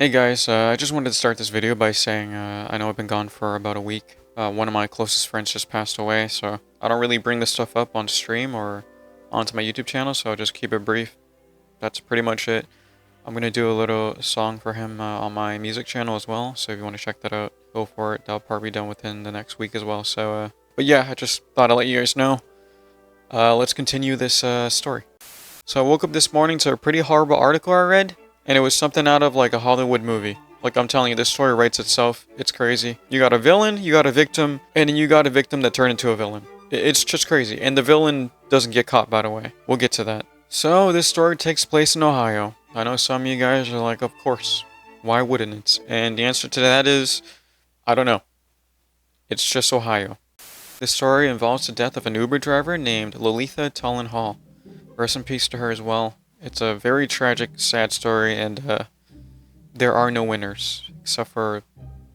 Hey guys, I just wanted to start this video by saying I know I've been gone for about a week. One of my closest friends just passed away, so I don't really bring this stuff up on stream or onto my YouTube channel, so I'll just keep it brief. That's pretty much it. I'm gonna do a little song for him on my music channel as well, so if you want to check that out, go for it. That'll probably be done within the next week as well, so but yeah, I just thought I'd let you guys know. Let's continue this story. So I woke up this morning to a pretty horrible article I read. And it was something out of like a Hollywood movie. Like I'm telling you, this story writes itself. It's crazy. You got a villain, you got a victim, and then you got a victim that turned into a villain. It's just crazy. And the villain doesn't get caught, by the way. We'll get to that. So this story takes place in Ohio. I know some of you guys are like, of course. Why wouldn't it? And the answer to that is, I don't know. It's just Ohio. This story involves the death of an Uber driver named Lo-Letha Hall. Rest in peace to her as well. It's a very tragic, sad story, and there are no winners, except for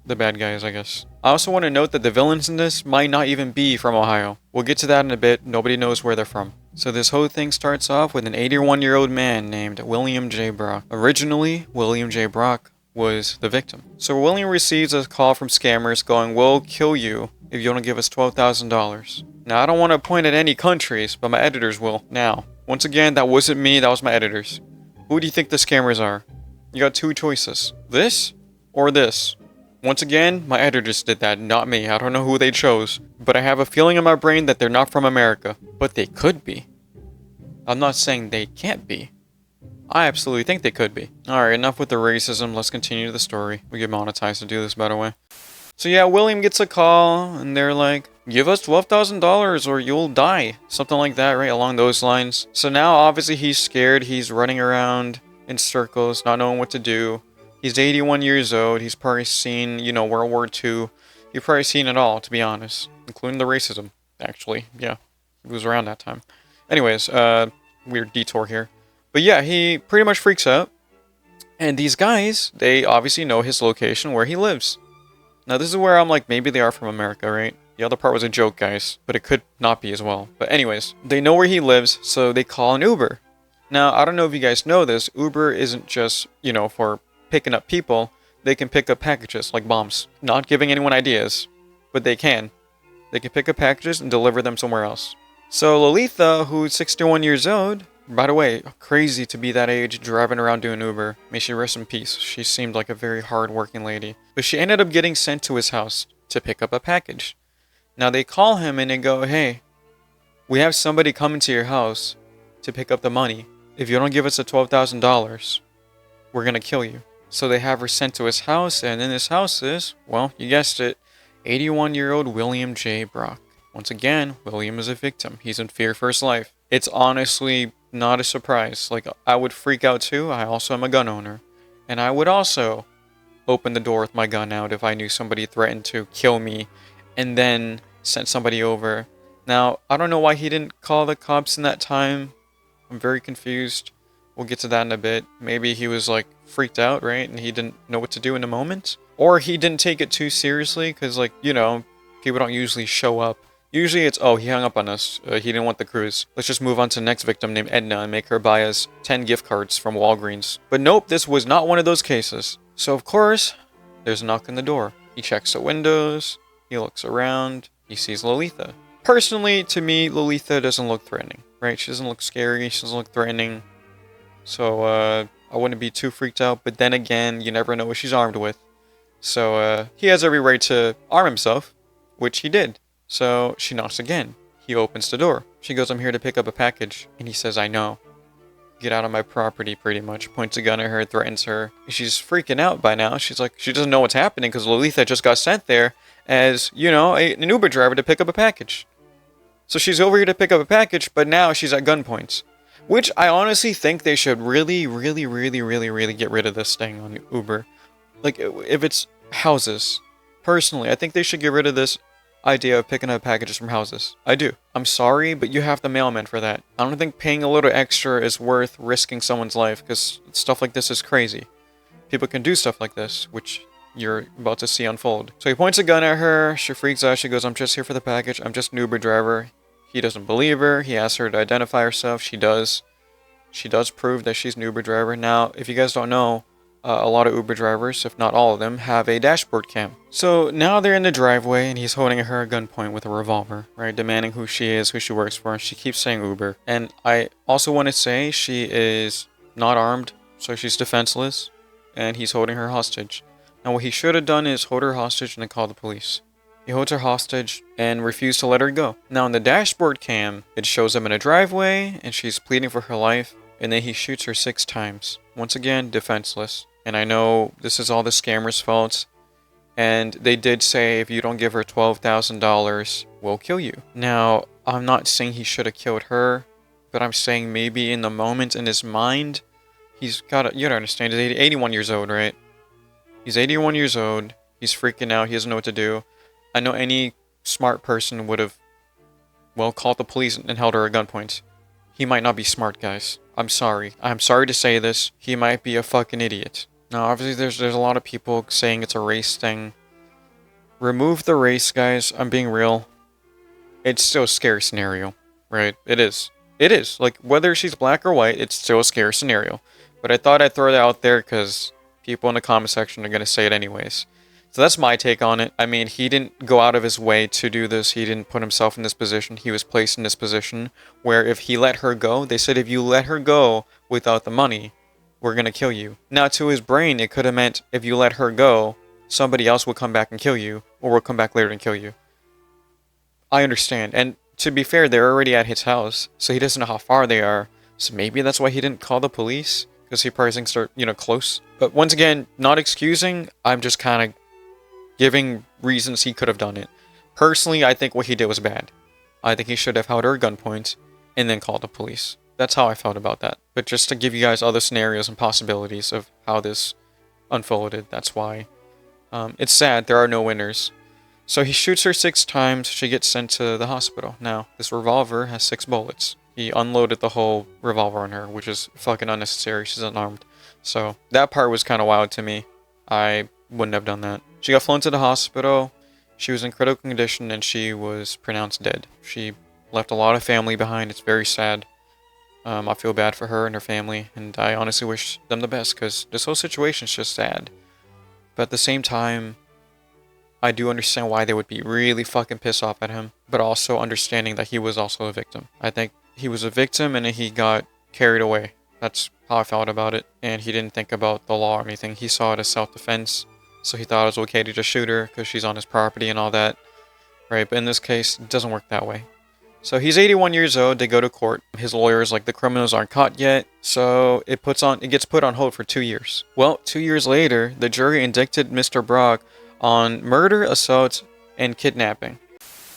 the bad guys, I guess. I also want to note that the villains in this might not even be from Ohio. We'll get to that in a bit. Nobody knows where they're from. So this whole thing starts off with an 81-year-old man named William J. Brock. Originally, William J. Brock was the victim. So William receives a call from scammers going, "We'll kill you if you don't give us $12,000. Now, I don't want to point at any countries, but my editors will now. Once again, that wasn't me, that was my editors. Who do you think the scammers are? You got two choices. This or this. Once again, my editors did that, not me. I don't know who they chose. But I have a feeling in my brain that they're not from America. But they could be. I'm not saying they can't be. I absolutely think they could be. Alright, enough with the racism. Let's continue the story. We get monetized to do this, by the way. So yeah, William gets a call, and they're like, "Give us $12,000 or you'll die." Something like that, right? Along those lines. So now, obviously, he's scared. He's running around in circles, not knowing what to do. He's 81 years old. He's probably seen, World War II. He's probably seen it all, to be honest. Including the racism, actually. Yeah, he was around that time. Anyways, weird detour here. But yeah, he pretty much freaks out. And these guys, they obviously know his location, where he lives. Now, this is where I'm like, maybe they are from America, right? The other part was a joke, guys, but it could not be as well. But anyways, they know where he lives, so they call an Uber. Now, I don't know if you guys know this, Uber isn't just, for picking up people. They can pick up packages, like bombs. Not giving anyone ideas, but they can. They can pick up packages and deliver them somewhere else. So, Lo-Letha, who's 61 years old, by the way, crazy to be that age, driving around doing Uber. May she rest in peace. She seemed like a very hard-working lady. But she ended up getting sent to his house to pick up a package. Now they call him and they go, "Hey, we have somebody coming to your house to pick up the money. If you don't give us the $12,000, we're gonna kill you." So they have her sent to his house, and in his house is, well, you guessed it, 81-year-old William J. Brock. Once again, William is a victim. He's in fear for his life. It's honestly not a surprise. Like, I would freak out too. I also am a gun owner. And I would also open the door with my gun out if I knew somebody threatened to kill me and then sent somebody over. Now, I don't know why he didn't call the cops in that time. I'm very confused. We'll get to that in a bit. Maybe he was like freaked out, right? And he didn't know what to do in the moment. Or he didn't take it too seriously because, like, people don't usually show up. Usually it's, oh, he hung up on us. He didn't want the cruise. Let's just move on to the next victim named Edna and make her buy us 10 gift cards from Walgreens. But nope, this was not one of those cases. So of course, there's a knock on the door. He checks the windows. He looks around. He sees Lo-Letha. Personally, to me, Lo-Letha doesn't look threatening, right? She doesn't look scary. She doesn't look threatening. So I wouldn't be too freaked out. But then again, you never know what she's armed with. So he has every right to arm himself, which he did. So she knocks again. He opens the door. She goes, "I'm here to pick up a package." And he says, "I know. Get out of my property," pretty much. Points a gun at her, threatens her. She's freaking out by now. She's like, she doesn't know what's happening because Lo-Letha just got sent there as, an Uber driver to pick up a package. So she's over here to pick up a package, but now she's at gunpoint. Which I honestly think they should really, really, really, really, really get rid of this thing on Uber. Like, if it's houses. Personally, I think they should get rid of this idea of picking up packages from houses. I do. I'm sorry, but you have the mailman for that. I don't think paying a little extra is worth risking someone's life, because stuff like this is crazy. People can do stuff like this, which you're about to see unfold. So he points a gun at her, she freaks out, she goes, "I'm just here for the package, I'm just an Uber driver." He doesn't believe her, he asks her to identify herself, she does. She does prove that she's an Uber driver. Now, if you guys don't know, a lot of Uber drivers, if not all of them, have a dashboard cam. So now they're in the driveway and he's holding her at gunpoint with a revolver, right? Demanding who she is, who she works for, and she keeps saying Uber. And I also want to say she is not armed, so she's defenseless, and he's holding her hostage. Now what he should have done is hold her hostage and then call the police. He holds her hostage and refused to let her go. Now in the dashboard cam, it shows them in a driveway and she's pleading for her life, and then he shoots her 6 times. Once again, defenseless. And I know this is all the scammer's fault, and they did say if you don't give her $12,000, we'll kill you. Now, I'm not saying he should have killed her, but I'm saying maybe in the moment in his mind, he's got to, you gotta understand, he's 81 years old, right? He's 81 years old, he's freaking out, he doesn't know what to do. I know any smart person would have, well, called the police and held her at gunpoint. He might not be smart, guys. I'm sorry. I'm sorry to say this. He might be a fucking idiot. Now, obviously, there's a lot of people saying it's a race thing. Remove the race, guys. I'm being real. It's still a scary scenario, right? It is. It is. Like, whether she's black or white, it's still a scary scenario. But I thought I'd throw that out there because people in the comment section are going to say it anyways. So that's my take on it. I mean, he didn't go out of his way to do this. He didn't put himself in this position. He was placed in this position where if he let her go, they said if you let her go without the money, we're going to kill you. Now, to his brain, it could have meant if you let her go, somebody else will come back and kill you, or will come back later and kill you. I understand. And to be fair, they're already at his house, so he doesn't know how far they are. So maybe that's why he didn't call the police, because he probably thinks they're, close. But once again, not excusing, I'm just kind of giving reasons he could have done it. Personally, I think what he did was bad. I think he should have held her at gunpoint and then called the police. That's how I felt about that. But just to give you guys other scenarios and possibilities of how this unfolded, that's why. It's sad, there are no winners. So he shoots her 6 times, she gets sent to the hospital. Now, this revolver has 6 bullets. He unloaded the whole revolver on her, which is fucking unnecessary, she's unarmed. So, that part was kind of wild to me. I wouldn't have done that. She got flown to the hospital, she was in critical condition, and she was pronounced dead. She left a lot of family behind, it's very sad. I feel bad for her and her family, and I honestly wish them the best, because this whole situation is just sad. But at the same time, I do understand why they would be really fucking pissed off at him, but also understanding that he was also a victim. I think he was a victim, and he got carried away. That's how I felt about it, and he didn't think about the law or anything. He saw it as self-defense, so he thought it was okay to just shoot her, because she's on his property and all that, right? But in this case, it doesn't work that way. So he's 81 years old, they go to court. His lawyer is like, the criminals aren't caught yet, so it gets put on hold for 2 years. Well, 2 years later, the jury indicted Mr. Brock on murder, assault, and kidnapping.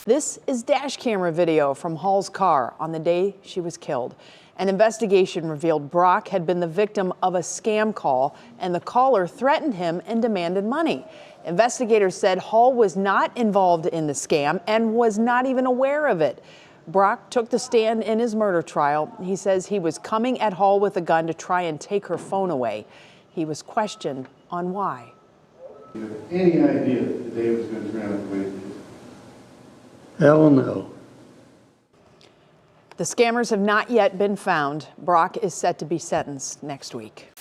This is dash camera video from Hall's car on the day she was killed. An investigation revealed Brock had been the victim of a scam call, and the caller threatened him and demanded money. Investigators said Hall was not involved in the scam and was not even aware of it. Brock took the stand in his murder trial. He says he was coming at Hall with a gun to try and take her phone away. He was questioned on why. Do you have any idea that the day was going to turn out the way it did? Hell no. The scammers have not yet been found. Brock is set to be sentenced next week.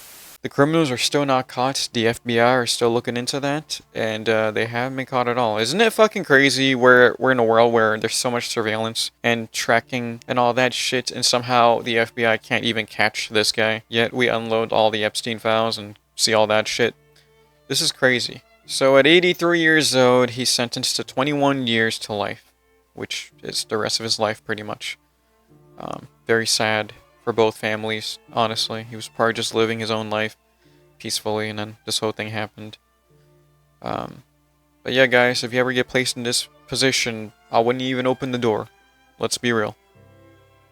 The criminals are still not caught. The FBI are still looking into that, and they haven't been caught at all. Isn't it fucking crazy where we're in a world where there's so much surveillance and tracking and all that shit, and somehow the FBI can't even catch this guy? Yet we unload all the Epstein files and see all that shit. This is crazy. So at 83 years old, he's sentenced to 21 years to life, which is the rest of his life pretty much. Very sad for both families, honestly. He was probably just living his own life peacefully, and then this whole thing happened. But yeah, guys, if you ever get placed in this position, I wouldn't even open the door. Let's be real.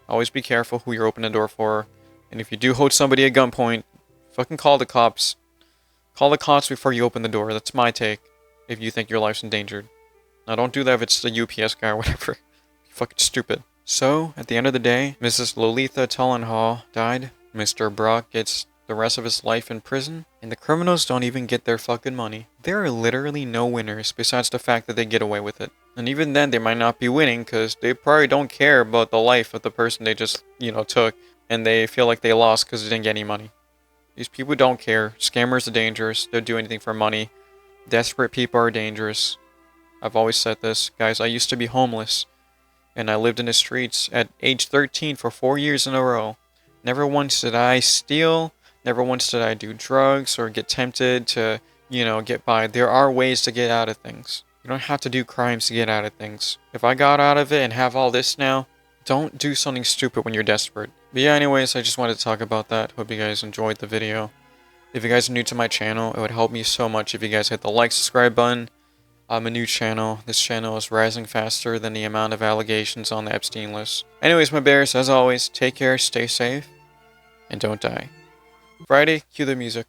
Always be careful who you're opening the door for. And if you do hold somebody at gunpoint, fucking call the cops. Call the cops before you open the door. That's my take, if you think your life's endangered. Now, don't do that if it's the UPS guy or whatever. You're fucking stupid. So, at the end of the day, Mrs. Lo-Letha Hall died. Mr. Brock gets the rest of his life in prison. And the criminals don't even get their fucking money. There are literally no winners besides the fact that they get away with it. And even then, they might not be winning because they probably don't care about the life of the person they just, took. And they feel like they lost because they didn't get any money. These people don't care. Scammers are dangerous. They'll do anything for money. Desperate people are dangerous. I've always said this. Guys, I used to be homeless. And I lived in the streets at age 13 for 4 years in a row. Never once did I steal. Never once did I do drugs or get tempted to, get by. There are ways to get out of things. You don't have to do crimes to get out of things. If I got out of it and have all this now, don't do something stupid when you're desperate. But yeah, anyways, I just wanted to talk about that. Hope you guys enjoyed the video. If you guys are new to my channel, it would help me so much if you guys hit the like, subscribe button. I'm a new channel. This channel is rising faster than the amount of allegations on the Epstein list. Anyways, my bears, as always, take care, stay safe, and don't die. Friday, cue the music.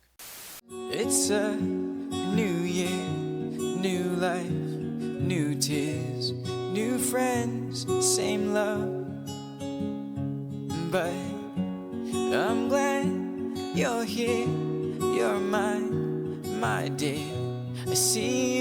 It's a new year, new life, new tears, new friends, same love. But I'm glad you're here, you're mine, my dear. I see